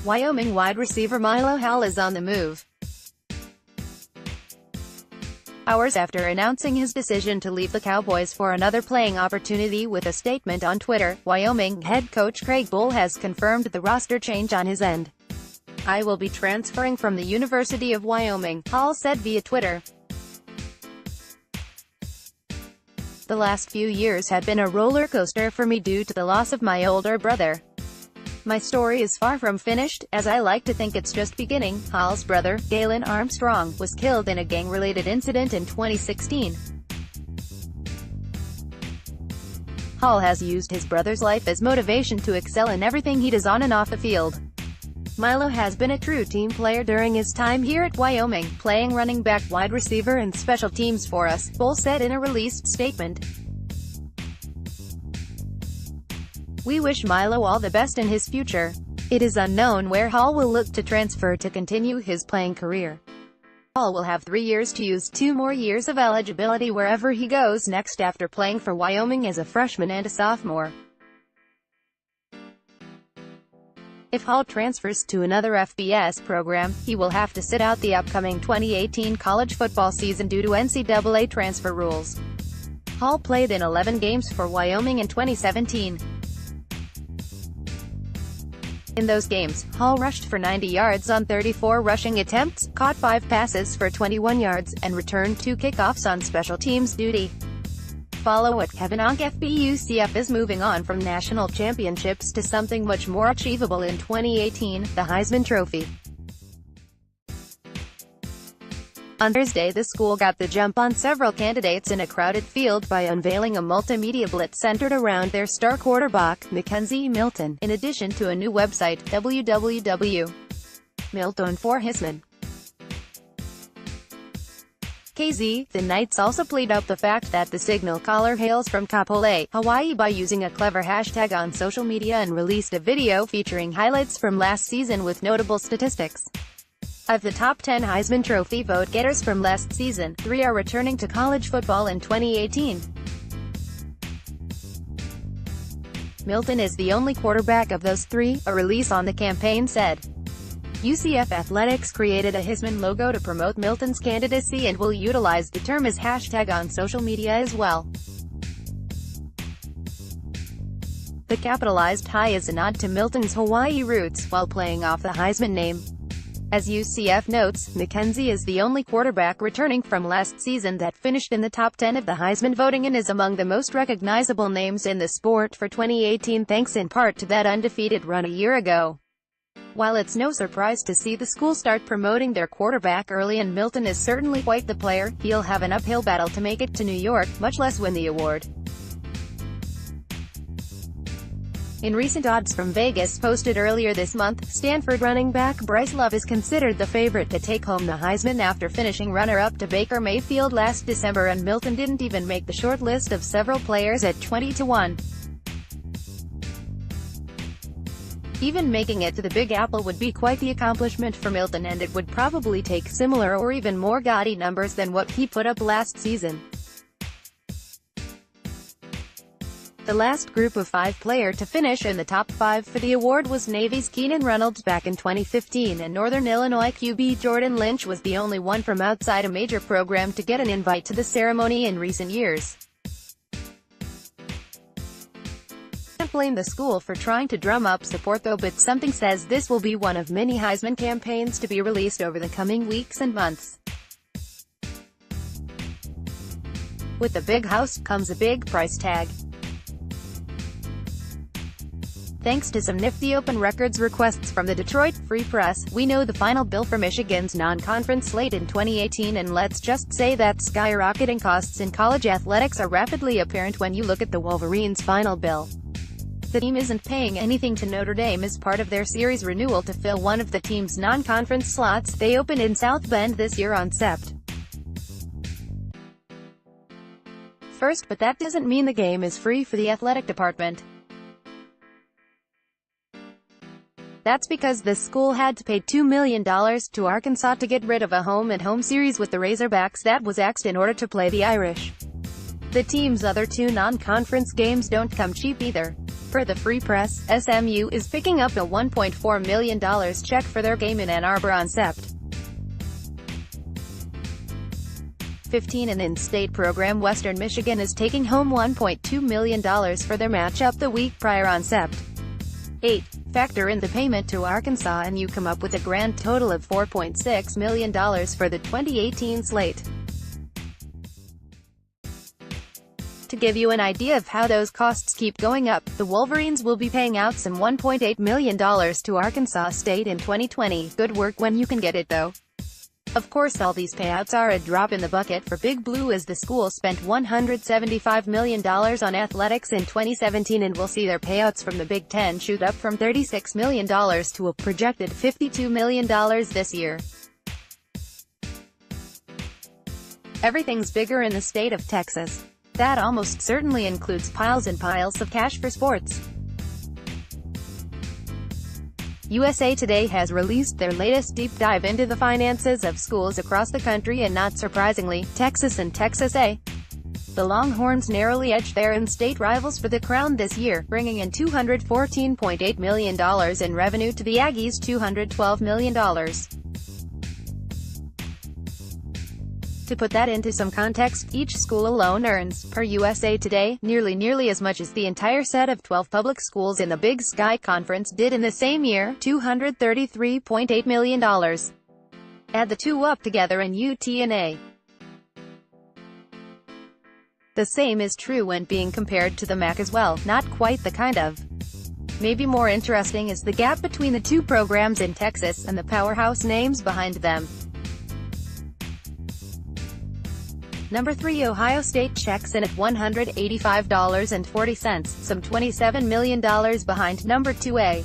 Wyoming wide receiver Milo Hall is on the move. Hours after announcing his decision to leave the Cowboys for another playing opportunity with a statement on Twitter, Wyoming head coach Craig Bull has confirmed the roster change on his end. "I will be transferring from the University of Wyoming," Hall said via Twitter. "The last few years had been a roller coaster for me due to the loss of my older brother. My story is far from finished, as I like to think it's just beginning." Hall's brother, Galen Armstrong, was killed in a gang-related incident in 2016. Hall has used his brother's life as motivation to excel in everything he does on and off the field. "Milo has been a true team player during his time here at Wyoming, playing running back, wide receiver and special teams for us," Bull said in a released statement. "We wish Milo all the best in his future. It is unknown where Hall will look to transfer to continue his playing career. Hall will have 3 years to use 2 more years of eligibility wherever he goes next after playing for Wyoming as a freshman and a sophomore. If Hall transfers to another FBS program, he will have to sit out the upcoming 2018 college football season due to NCAA transfer rules." Hall played in 11 games for Wyoming in 2017. In those games, Hall rushed for 90 yards on 34 rushing attempts, caught 5 passes for 21 yards, and returned 2 kickoffs on special teams duty. Follow at Kevin Onk. FBUCF is moving on from national championships to something much more achievable in 2018, the Heisman Trophy. On Thursday, the school got the jump on several candidates in a crowded field by unveiling a multimedia blitz centered around their star quarterback, Mackenzie Milton, in addition to a new website, www.milton4heisman.com. The Knights also played up the fact that the signal caller hails from Kapolei, Hawaii by using a clever hashtag on social media and released a video featuring highlights from last season with notable statistics. Of the top 10 Heisman Trophy vote-getters from last season, 3 are returning to college football in 2018. Milton is the only quarterback of those 3, a release on the campaign said. UCF Athletics created a Heisman logo to promote Milton's candidacy and will utilize the term as hashtag on social media as well. The capitalized "Hi" is a nod to Milton's Hawaii roots, while playing off the Heisman name. As UCF notes, Mackenzie is the only quarterback returning from last season that finished in the top 10 of the Heisman voting and is among the most recognizable names in the sport for 2018 thanks in part to that undefeated run a year ago. While it's no surprise to see the school start promoting their quarterback early, and Milton is certainly quite the player, he'll have an uphill battle to make it to New York, much less win the award. In recent odds from Vegas posted earlier this month, Stanford running back Bryce Love is considered the favorite to take home the Heisman after finishing runner-up to Baker Mayfield last December, and Milton didn't even make the short list of several players at 20-1. Even making it to the Big Apple would be quite the accomplishment for Milton, and it would probably take similar or even more gaudy numbers than what he put up last season. The last group of 5 player to finish in the top 5 for the award was Navy's Keenan Reynolds back in 2015, and Northern Illinois QB Jordan Lynch was the only one from outside a major program to get an invite to the ceremony in recent years. Can't blame the school for trying to drum up support though, but something says this will be one of many Heisman campaigns to be released over the coming weeks and months. With the big house comes a big price tag. Thanks to some nifty open records requests from the Detroit Free Press, we know the final bill for Michigan's non-conference slate in 2018, and let's just say that skyrocketing costs in college athletics are rapidly apparent when you look at the Wolverines' final bill. The team isn't paying anything to Notre Dame as part of their series renewal to fill one of the team's non-conference slots. They opened in South Bend this year on Sept. 1st, but that doesn't mean the game is free for the athletic department. That's because the school had to pay $2 million to Arkansas to get rid of a home-and-home series with the Razorbacks that was axed in order to play the Irish. The team's other 2 non-conference games don't come cheap either. Per the Free Press, SMU is picking up a $1.4 million check for their game in Ann Arbor on Sept. 15 and in-state program Western Michigan is taking home $1.2 million for their matchup the week prior on Sept. 8. Factor in the payment to Arkansas and you come up with a grand total of $4.6 million for the 2018 slate. To give you an idea of how those costs keep going up, the Wolverines will be paying out some $1.8 million to Arkansas State in 2020. Good work when you can get it though. Of course all these payouts are a drop in the bucket for Big Blue as the school spent $175 million on athletics in 2017 and will see their payouts from the Big Ten shoot up from $36 million to a projected $52 million this year. Everything's bigger in the state of Texas. That almost certainly includes piles and piles of cash for sports. USA Today has released their latest deep dive into the finances of schools across the country and not surprisingly, Texas and Texas A. The Longhorns narrowly edged their in-state rivals for the crown this year, bringing in $214.8 million in revenue to the Aggies' $212 million. To put that into some context, each school alone earns, per USA Today, nearly as much as the entire set of 12 public schools in the Big Sky Conference did in the same year, $233.8 million. Add the two up together and UTNA. The same is true when being compared to the MAC as well, not quite the kind of. Maybe more interesting is the gap between the two programs in Texas and the powerhouse names behind them. Number 3 Ohio State checks in at $185.40, some $27 million behind number 2A.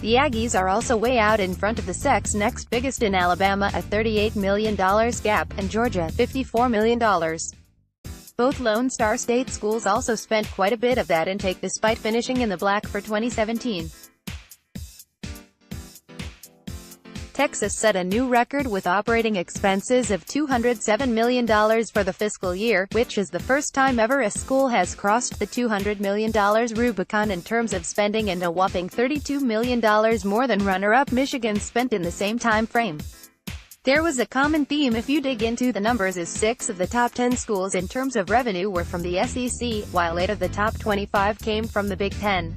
The Aggies are also way out in front of the sec's next biggest in Alabama, a $38 million gap, and Georgia, $54 million. Both Lone Star State schools also spent quite a bit of that intake despite finishing in the black for 2017. Texas set a new record with operating expenses of $207 million for the fiscal year, which is the first time ever a school has crossed the $200 million Rubicon in terms of spending and a whopping $32 million more than runner-up Michigan spent in the same time frame. There was a common theme if you dig into the numbers as 6 of the top 10 schools in terms of revenue were from the SEC, while 8 of the top 25 came from the Big Ten.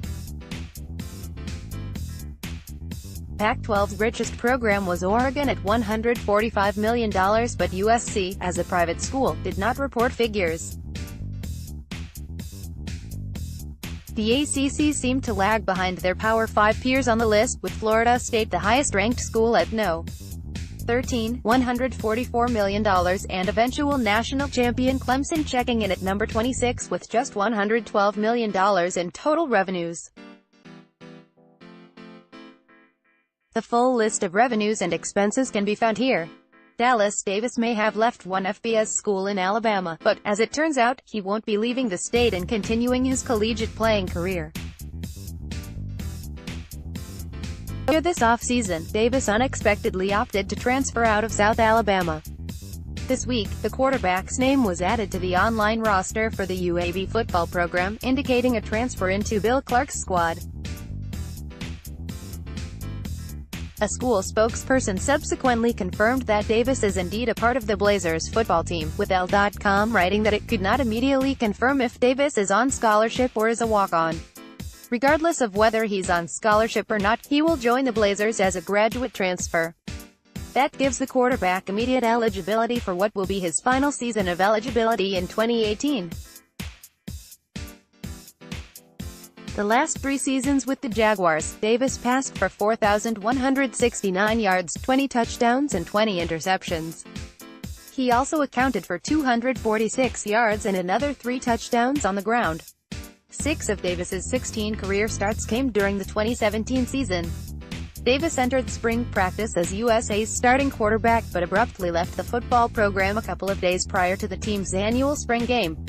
Pac-12's richest program was Oregon at $145 million, but USC, as a private school, did not report figures. The ACC seemed to lag behind their Power 5 peers on the list, with Florida State the highest-ranked school at No. 13, $144 million, and eventual national champion Clemson checking in at number 26 with just $112 million in total revenues. The full list of revenues and expenses can be found here. Dallas Davis may have left one FBS school in Alabama, but, as it turns out, he won't be leaving the state and continuing his collegiate playing career. This offseason, Davis unexpectedly opted to transfer out of South Alabama. This week, the quarterback's name was added to the online roster for the UAB football program, indicating a transfer into Bill Clark's squad. A school spokesperson subsequently confirmed that Davis is indeed a part of the Blazers football team, with Elle.com writing that it could not immediately confirm if Davis is on scholarship or is a walk-on. Regardless of whether he's on scholarship or not, he will join the Blazers as a graduate transfer. That gives the quarterback immediate eligibility for what will be his final season of eligibility in 2018. The last 3 seasons with the Jaguars, Davis passed for 4,169 yards, 20 touchdowns and 20 interceptions. He also accounted for 246 yards and another 3 touchdowns on the ground. 6 of Davis's 16 career starts came during the 2017 season. Davis entered spring practice as USA's starting quarterback but abruptly left the football program a couple of days prior to the team's annual spring game.